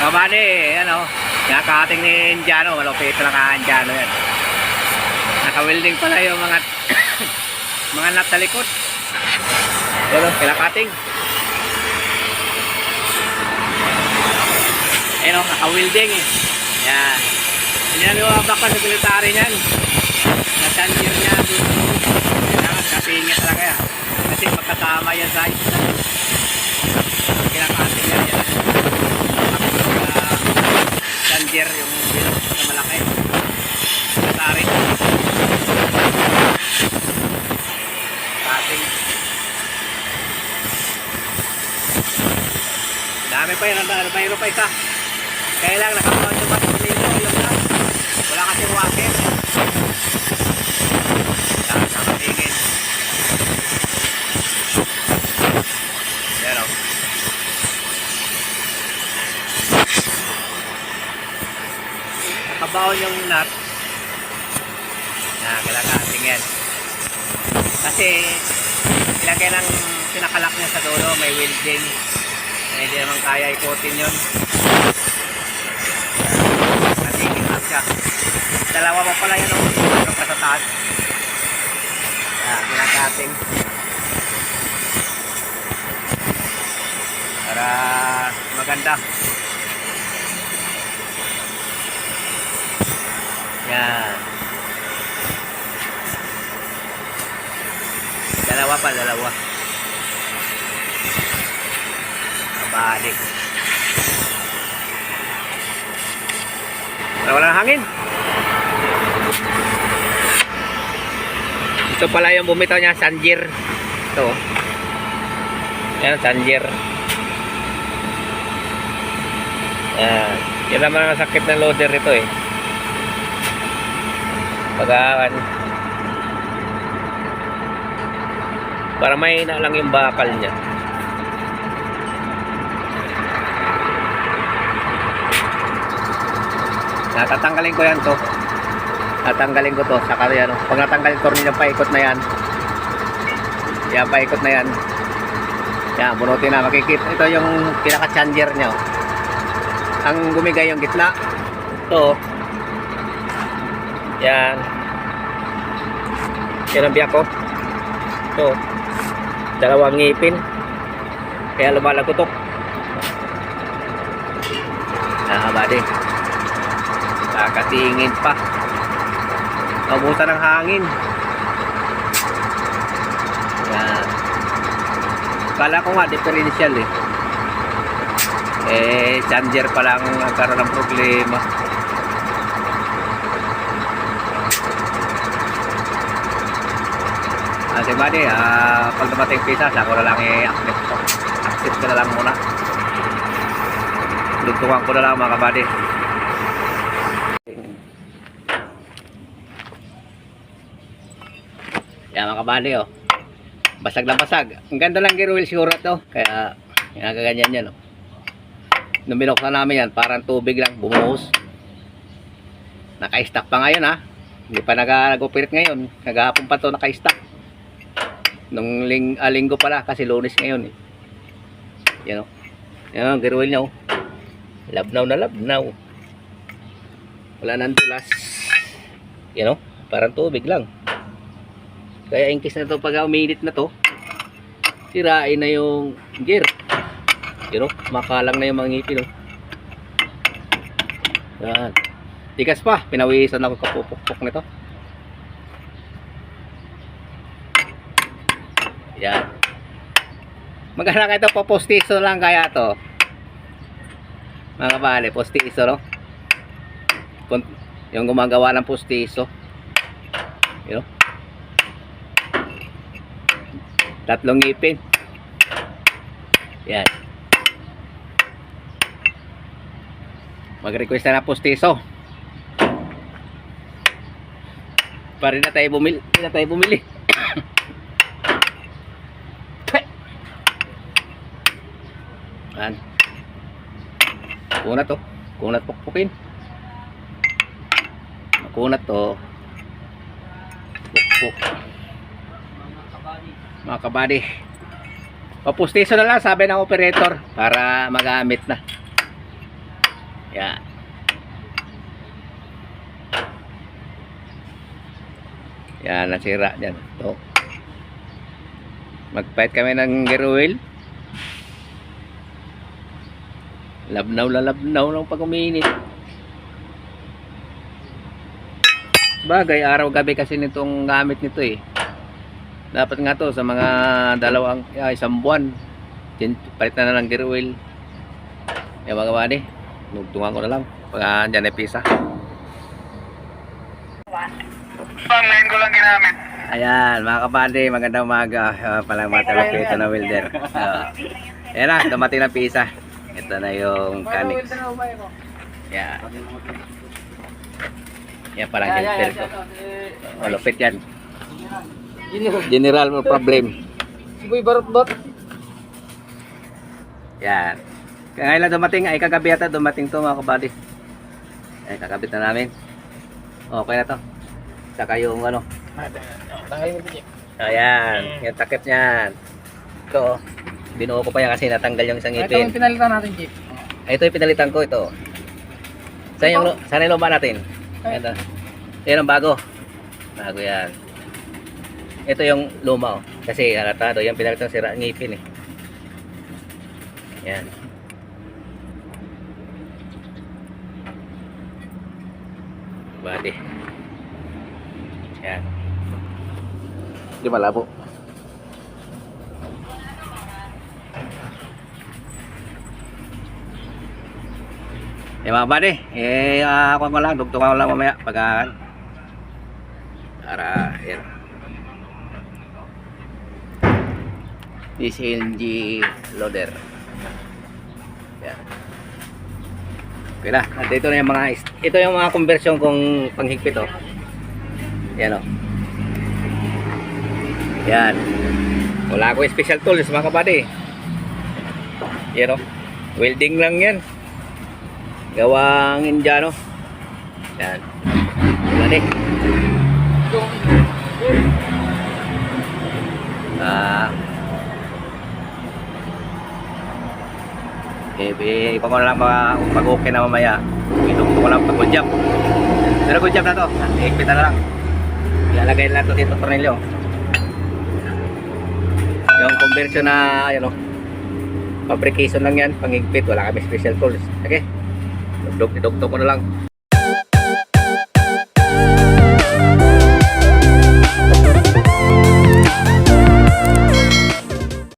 Kabali, ano, nakakating ni Indiano, malupit na ka-Indiano yan. Naka-welding pala yung mga mga nut sa likod. Pero, kinakating. Ayun o, naka-welding eh. Yan. Hindi namin mabak pa sa military niyan. Natandir niya doon. Kailangan kapingit talaga yan. Kasi magkasama yan sa isa. Kinakating yan yan. Tandir yung bilog na malaki. Military. Kating. Dami pa yan. Mayroon pa isa. Kaya lang nakakawan yung bato nito. Wala kasi wakit. Nakatingin. Yan o. Nakabaon yung nut. Kailangan yan. Kasi ilagay ng pinakalak niya sa dulo. May welding. Hindi naman kaya ikutin yun. Natingin lang siya. Dalawa pa pala yun. Ano pa sa taas. Pinakating. Para maganda. Yan. Dalawa pa, dalawa. Balik. Wala hangin. Ito pala yung bumitaw niya, Sanjir. Ito. Yan, Sanjir. Yan. Yan naman ang sakit ng loader ito eh. Pagkaan. Para mahina lang yung bakal niya. Tatanggalin ko yan to. Tatanggalin ko to. Saka yan. Pag natanggalin ko rin yung paikot na yan. Yan, paikot na yan. Yan, bunutin na. Makikita. Ito yung pinaka-changer niya. Ang gumigay yung gitna. Ito. Yan. Yan ang biyak ko. Ito. Dalawang ngipin. Kaya lumalagotok. Badi. Kakatingin pa. Abutan ng hangin. Yan. Kala ko nga differential eh. Changer pa lang nagkaroon ng problema. Kasi badi, pag dumating pisa, ako na lang i-accept ko. Accept ko na lang muna. Lugtungan ko na lang mga kabady. Yan mga kabady oh. Basag na basag. Ang ganda lang gear wheel siguro to. Kaya nagaganyan yan oh. Nung binuksan namin yan, parang tubig lang bumuhos. Naka-stack pa ngayon ha. Hindi pa nag-operate ngayon. Naghahapon pa to naka-stack. Nung linggo pala kasi Lunes ngayon eh. Yan o. Yan ang gear wheel niya o. Labnaw na labnaw. Wala nang tulas. Yan o. Parang tubig lang. Kaya in case na to pag uminit na to, sirain na yung gear. Yan o. Makalang na yung mga ngipin o. Yan. Tigas pa. Pinawisan ako kapupukpok nito. Yan. Maganda ka ito po, postiso lang kaya to. Mga kabali, postiso no? Yung gumagawa ng postiso. You know? Tatlong ngipin. Yan. Mag-request na postiso. Para na tayo bumili. Hindi na tayo bumili. Yan. Kunat to. Kunat pukpukin. Kunat to. Pukpuk. Mga kabady. Papustiso na lang sabi ng operator para magamit na. Yan. Yan, nasira dyan. Ito. Magpahit kami ng gear oil. Labnaw ng pag umiinit. Bagay, araw-gabi kasi nitong gamit nito eh. Dapat nga to sa mga isang buwan. Palitan na ng gear oil. Yan mga kabady. Nugtungan ko na lang. Pag dyan ay pisa. Ngayon ko lang ginamit. Ayan, mga kabady, magandang umaga. Palang matalapin ito na welder. Ayan na, dumating na pisa. Ito na yung Canix. Yan. Yan palang helper ko. Malupit yan. General mo problem. Siboy barot-bot. Yan. Kaya lang dumating, ay kagabi yata dumating to mga kabady. Ay kakabit na namin. Okay na to. Saka yung ano. Tanggalin mo din. Ayan, yung takip niyan. Ito, binuo ko pa yan kasi natanggal yung isang Ito ngipin. yung pinalitan natin, Jeep. Ito yung pinalitan ko ito. Saan yung luma natin? Ito. Yan ang bago. Bago yan. Ito yung luma oh. Kasi halatado, yan pinalitan sira ngipin eh. Yan. Bali. Yan. Di malabo. Mga buddy, ako ko lang, dugtungan ko lang mamaya pag para yan. This LG loader. Yan. Okay na, ito na yung mga conversion kong panghigpit oh. Yan oh. Yan. Wala akong special tools mga kabady. Yan oh. Welding lang yan. Gawang Indiano. Yan. Yan eh. Ipa ko na lang pag okay na mamaya. Itong ko lang pag good job. Pero good job na to. Ihigpit na lang. Ilalagay na to dito tornilyo. Yung conversion na ano, fabrication lang yan, panghigpit, wala kami special tools. Okay? Dugtog ko na lang.